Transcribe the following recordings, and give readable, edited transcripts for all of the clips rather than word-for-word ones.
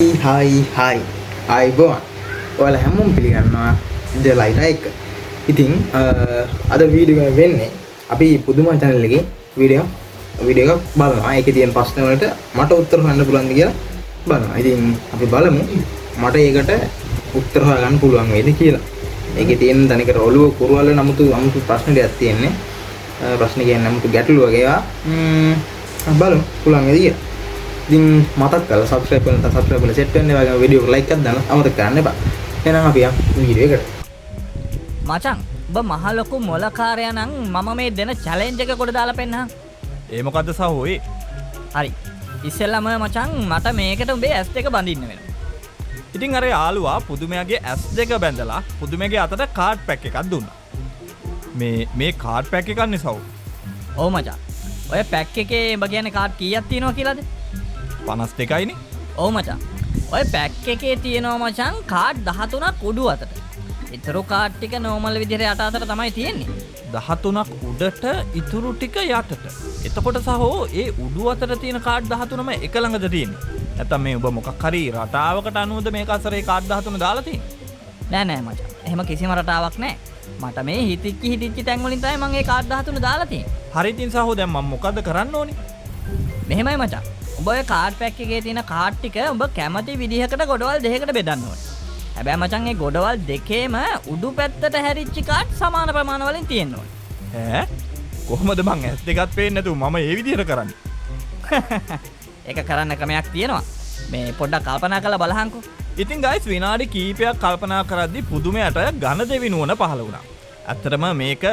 හයි අයිබෝන් ඔයාලා හැමෝම පිළිගන්නවා ද ලයිට් එක. ඉතින් අද වීඩියෝ එක වෙන්නේ අපි පුදුම channel එකේ වීඩියෝ එකක් බලනවා. ඒකේ තියෙන ප්‍රශ්න වලට මට උත්තර හොයන්න පුළුවන්ද කියලා බලනවා. ඉතින් අපි බලමු මට ඒකට උත්තර හොයගන්න පුළුවන් වේද කියලා. ඒකේ තියෙන තනිකර ඔළුව කුරුවල නමුතු ප්‍රශ්න ටිකක් තියෙන්නේ. ප්‍රශ්න කියන්නේ නමුතු ගැටලු වගේ ඒවා බලමු පුළුවන් වේද කියලා. ඉතින් මතක් කරලා subscribe කරලා set වෙන්න වගේ වීඩියෝ එක like එකක් දාන්න අමතක කරන්න එපා. එහෙනම් අපි යමු වීඩියෝ එකට. මචං ඔබ මහ ලොකු මොලකාරයා නම් මම මේ දෙන චැලෙන්ජ් එක කොට දාලා පෙන්නහන්. ඒ මොකද්ද සහෝ ඒ? හරි. ඉස්සෙල්ලාම මචං මට මේකට උඹේ S2 බඳින්න වෙනවා. ඉතින් අර යාළුවා පුදුමයාගේ S2 බැඳලා පුදුමයාගේ අතට කාඩ් පැක් එකක් දුන්නා. මේ කාඩ් පැක් එකක් නේ සහෝ. ඔව් මචං. ඔය පැක් එකේ ඔබ කියන්නේ කාඩ් කීයක් තියෙනවා කියලාද? 52යිනේ. ඔව් මචං. ඔය පැක් එකේ තියෙනවා මචං කාඩ් 13ක් උඩු අතට. ඊතර කාඩ් ටික නෝමල් විදිහට යට අතට තමයි තියෙන්නේ. 13ක් උඩට ඉතුරු ටික යටට. එතකොට සහෝ ඒ උඩු අතට තියෙන කාඩ් 13ම එක ළඟද තියෙන්නේ? නැත්නම් මේ ඔබ මොකක් හරි රටාවකට අනුවද මේක අසරේ කාඩ් 13 දාලා තියෙන්නේ? නෑ මචං. එහෙම කිසිම රටාවක් නෑ. මට මේ හිතිච්ච තැන් වලින් තමයි මම මේ කාඩ් 13 දාලා තියෙන්නේ. හරි ඉතින් සහෝ දැන් මම මොකද කරන්න ඕනේ? මෙහෙමයි මචං. උඹ ඔය කාඩ් පැක් එකේ තියෙන කාඩ් ටික උඹ කැමති විදිහකට ගොඩවල් දෙකකට බෙදන්න ඕනේ. හැබැයි මචං මේ ගොඩවල් දෙකේම උඩු පැත්තට හැරිච්ච කාඩ් සමාන ප්‍රමාණ වලින් තියෙන්න ඕනේ. ඈ කොහොමද මං S දෙකත් පේන්නේ නැතුව මම ඒ විදිහට කරන්නේ? ඒක කරන්න ක්‍රමයක් තියෙනවා. මේ පොඩ්ඩක් කල්පනා කරලා බලහන්කෝ. ඉතින් guys විනාඩි කීපයක් කල්පනා කරද්දී පුදුමයට ඝන දෙවි නුවණ පහළ වුණා. ඇත්තටම මේක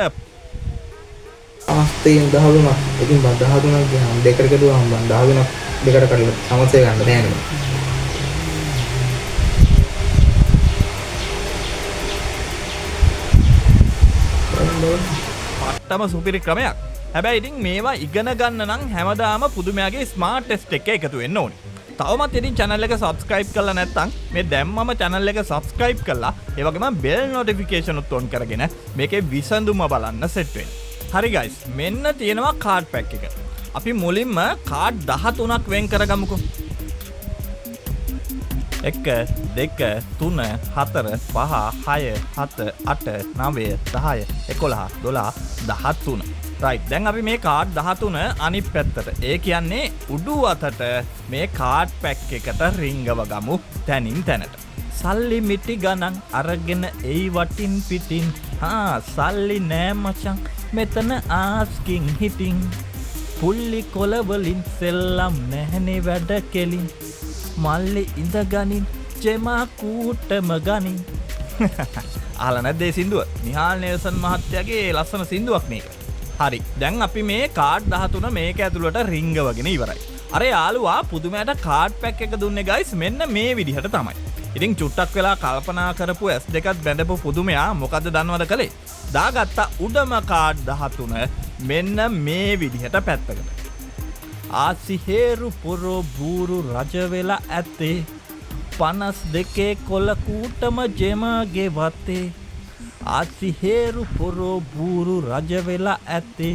අවස්ථයෙන් 13ක්. ඉතින් 13ක් ගියාම දෙකට කඩුවාම 13ක් දෙකට කඩලා සමසේ ගන්න බෑනේ. පට්ටම සුපිරි ක්‍රමයක්. හැබැයි ඉතින් මේවා ඉගෙන ගන්න නම් හැමදාම පුදුමයාගේ ස්මාර්ට් ටෙස්ට් එක එකතු වෙන්න ඕනේ. තවමත් ඉතින් channel එක subscribe කරලා නැත්නම් මේ දැම්මම channel එක subscribe කරලා ඒ වගේම bell notification උත් on කරගෙන මේකේ විසඳුම බලන්න set වෙන්න. හරි guys මෙන්න තියෙනවා කාඩ් පැක් එක. අපි මුලින්ම කාඩ් 13ක් වෙන් කරගමුකෝ. 1 2 3 4 5 6 7 8 9 10 11 12 13. right දැන් අපි මේ කාඩ් 13 අනිත් පැත්තට ඒ කියන්නේ උඩු අතට මේ කාඩ් පැක් එකට රිංගව ගමු තැනින් තැනට. සල්ලි මිටි ගණන් අරගෙන එයි වටින් පිටින් සල්ලි නෑ මචං මෙතන ආස්කින් හිටින් පුල්ලි කොළ වලින් සෙල්ලම් නැහනේ වැඩ කෙලින් මල්ලි ඉඳ ගනින් ජෙමා කූටම ගනින්. අහලා නැද්ද ඒ සින්දුව? නිහාල් නෙල්සන් මහත්තයාගේ ලස්සන සින්දුවක් මේක. හරි දැන් අපි මේ කාඩ් 13 මේක ඇතුළට රිංගවගෙන ඉවරයි. අර යාළුවා පුදුමයට කාඩ් පැක් එක දුන්නේ guys මෙන්න මේ විදිහට තමයි. ඉතින් චුට්ටක් වෙලා කල්පනා කරපු S2ත් බැඳපු පුදුමයා මොකද්ද දන්නවද කළේ? දාගත්ත උඩම කාඩ් 13 මෙන්න මේ විදිහට පැත්තකට. ආසිහෙරු පොරෝ බූරු රජ වෙලා ඇත්තේ 52 කොළ කූටම ජෙමාගේ වත්තේ. ආසිහෙරු පොරෝ බූරු රජ වෙලා ඇත්තේ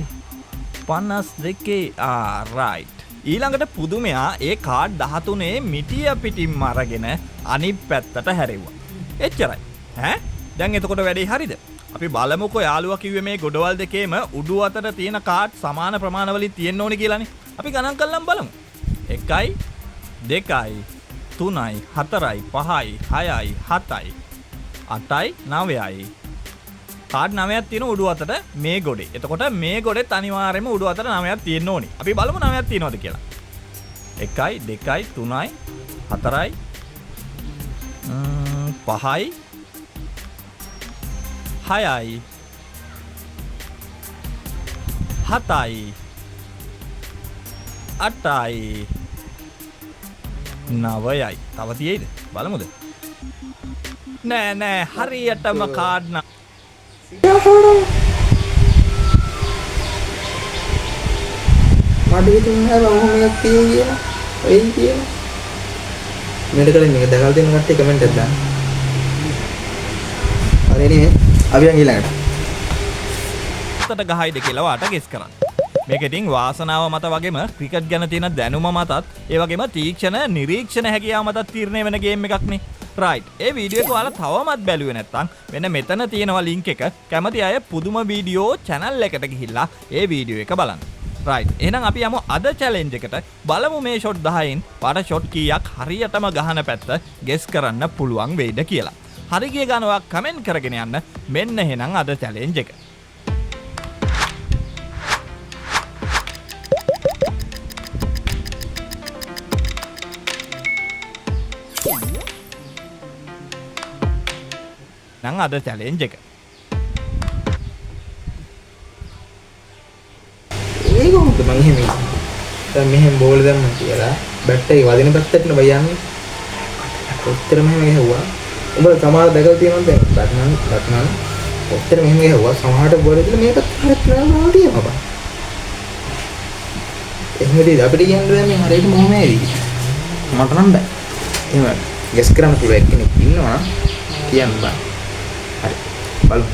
52 right. ඊළඟට පුදුමයා ඒ කාඩ් 13 මිටිය පිටින්ම අරගෙන අනිත් පැත්තට හැරෙව්වා. එච්චරයි. දැන් එතකොට වැඩේ හරිද? අපි බලමුකෝ යාළුවා කිව්වේ මේ ගොඩවල් දෙකේම උඩු අතට තියෙන කාඩ් සමාන ප්‍රමාණ වලින් තියෙන්න ඕනේ කියලානේ. අපි ගණන් කරලා බලමු. 1යි 2යි 3යි 4යි 5යි 6යි 7යි 8යි 9යි. කාඩ් 9ක් තියෙන උඩු අතට මේ ගොඩේ. එතකොට මේ ගොඩෙත් අනිවාර්යයෙන්ම උඩු අතට 9ක් තියෙන්න ඕනේ. අපි බලමු 9ක් තියෙනවද කියලා. 1යි 2යි 3යි 4යි 5යි 6යි 7යි 8යි 9යි. තව තියෙයිද? බලමුද? නෑ හරියටම කාඩ් මට හිතුනේ ඔහොම එකක් තියෙයි කියලා. එයි කියලා. මේකට කලින් මේක දැකලා තියෙන කට්ටිය කමෙන්ට් එකක් දාන්න. හරි නේ. අපි යන් ඊළඟට. අතට ගහයිද කියලා වාට ගෙස් කරන්න. මේක ඉතින් වාසනාව මත වගේම ක්‍රිකට් ගැන තියෙන දැනුම මතත් ඒ වගේම තීක්ෂණ නිරීක්ෂණ හැකියාව මතත් තීරණය වෙන ගේම් එකක් නේ. රයිට්. ඒ වීඩියෝ එක ඔයාලා තවමත් බැලුවේ නැත්නම් මෙන්න මෙතන තියෙනවා ලින්ක් එක. කැමති අය පුදුම වීඩියෝ channel එකට ගිහිල්ලා ඒ වීඩියෝ එක බලන්න. රයිට්. එහෙනම් අපි යමු අද challenge එකට. බලමු මේ shot 10න් පාට shot කීයක් හරියටම ගහන පැත්ත guess කරන්න පුළුවන් වෙයිද කියලා. හරි ගිය ගානවා කමෙන්ට් කරගෙන යන්න. මෙන්න එහෙනම් අද challenge එක. නම් අද challenge එක. ඒක හොඳ මම එහෙම දැන් මෙහෙම බෝල දැම්ම කියලා බැට් එක වදින පැත්තට නේ බයන්නේ. ඔච්චර මෙහෙම ගහුවා. උඹ සමහර දැකලා තියෙනවද දැන් බැට්මන් ඔච්චර මෙහෙම ගහුවා සමහරට බෝල දෙන්න මේකත් හරියට නෑ තියෙනවා බා. එහෙමදී අපිට කියන්න දැන් මේ හරියට මොහොම ඇවිදි. මට නම් බෑ. එහෙම ගෙස් කරන්න පුළුවන් කෙනෙක් ඉන්නවා කියන්න බෑ. හරි බලමු.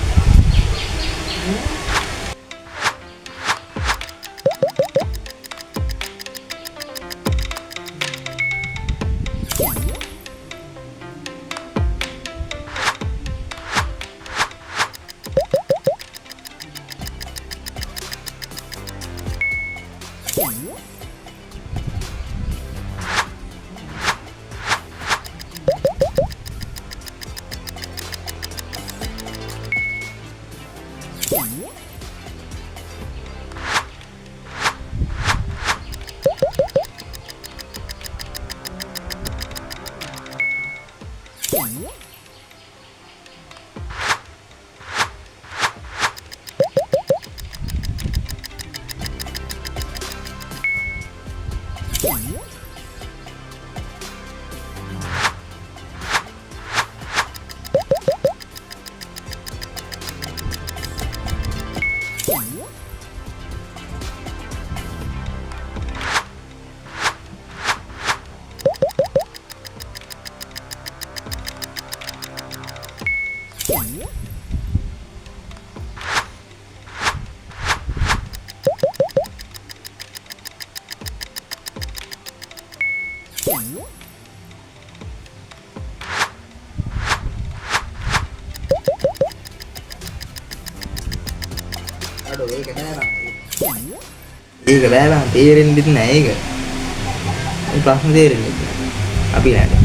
අඩෝ ඒක නෑ. ඒක බෑලා තේරෙන්නේ නැහැ ඒක. මේ ප්‍රශ්න තේරෙන්නේ නැහැ. අපි නෑ.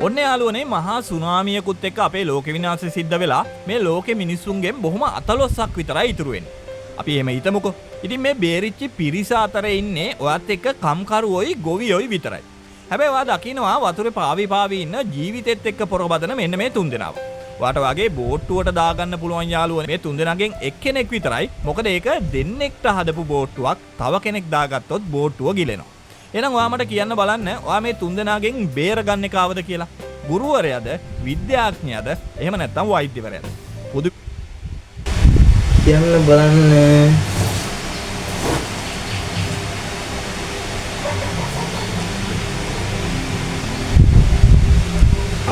ඔන්න යාළුවනේ මහා සුනාමියකුත් එක්ක අපේ ලෝක විනාශය සිද්ධ වෙලා මේ ලෝකෙ මිනිස්සුන්ගෙන් බොහොම අතලොස්සක් විතරයි ඉතුරු වෙන්නේ. අපි එහෙම හිතමුකෝ. ඉතින් මේ බේරිච්ච පිරිස අතර ඉන්නේ ඔයත් එක්ක කම්කරුවෝයි ගොවියෝයි විතරයි. හැබැයි ඔයා දකින්නවා වතුරේ පාවි ඉන්න ජීවිතෙත් එක්ක පොරබදන මෙන්න මේ තුන්දෙනාව. ඔයාට වගේ බෝට්ටුවට දාගන්න පුළුවන් යාළුවනේ මේ තුන්දෙනාගෙන් එක්කෙනෙක් විතරයි. මොකද ඒක දෙන්නෙක්ට හදපු බෝට්ටුවක් තව කෙනෙක් දාගත්තොත් බෝට්ටුව ගිලෙනවා. එහෙනම් ඔයා මට කියන්න බලන්න ඔයා මේ තුන්දෙනාගෙන් බේරගන්නේ කාවද කියලා. ගුරුවරයාද, විද්‍යාඥයාද, එහෙම නැත්නම් වෛද්‍යවරයාද? පොදු කියන්න බලන්න.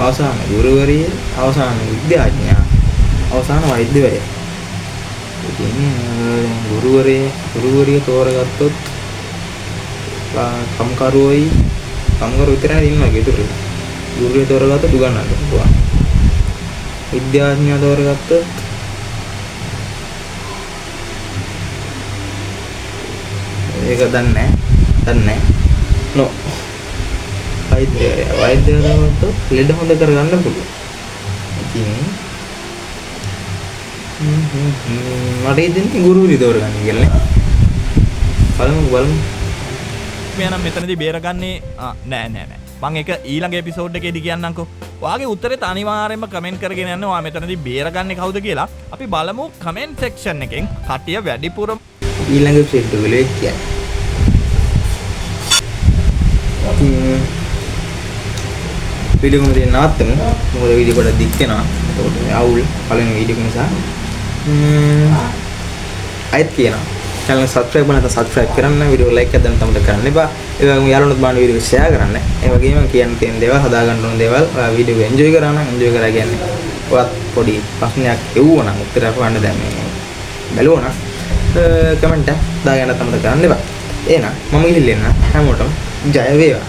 අවසාන ගුරුවරිය, අවසාන විද්‍යාඥයා, අවසාන වෛද්‍යවරයා. ඉතින් ගුරුවරිය තෝරගත්තොත් කම්කරුවෝයි විතරයි ඉන්නවා ගෙදර. ගුරුවරිය තෝරගත්තොත් උගන්නන්න පුළුවන්. විද්‍යාඥයා තෝරගත්තොත් ඒක දන්නේ නැහැ. නෝ. වෛද්‍යවරයා තෝරගත්තොත් ලෙඩ හොඳ කරගන්න පුළුවන්. ඉතින් මට ඉතින් ගුරුවරිය තෝරගන්න කියලා බලමු. මෙයා නම් මෙතනදී බේරගන්නේ නෑ. මම ඒක ඊළඟ එපිසෝඩ් එකේදී කියන්නම්කෝ. ඔයාගේ උත්තරෙත් අනිවාර්යයෙන්ම කමෙන්ට් කරගෙන යන්න. ඔයා මෙතනදී බේරගන්නේ කවුද කියලා. අපි බලමු කමෙන්ට් සෙක්ෂන් එකෙන් කට්ටිය වැඩිපුර ඊළඟ එපිසෝඩ් වල කියන්නේ. වීඩියෝ එක මෙතන නවත්තමු. මොකද වීඩියෝ කොට දික් වෙනවා. ඒකට අවුල් පළවෙනි වීඩියෝ එක නිසා. අයත් කියනවා. channel එක subscribe කරන්න නැත්නම් subscribe කරන්න, video like එකක් දැන් තමයි කරන්න එපා. ඒ වගේම යාළුවොත් බලන video එක share කරන්න. ඒ වගේම කියන්න තියෙන දේවල්, හදා ගන්න ඕන දේවල්, video එක enjoy කරා නම් enjoy කරා කියන්නේ ඔයත් පොඩි ප්‍රශ්නයක් එවුවා නම් උත්තරයක් හොයන්න දැන් මේ බැලුවා නම් කමෙන්ට් එක දාගන්න තමයි කරන්න එපා. එහෙනම් මම ගිහින් ඉන්න හැමෝටම ජය වේවා.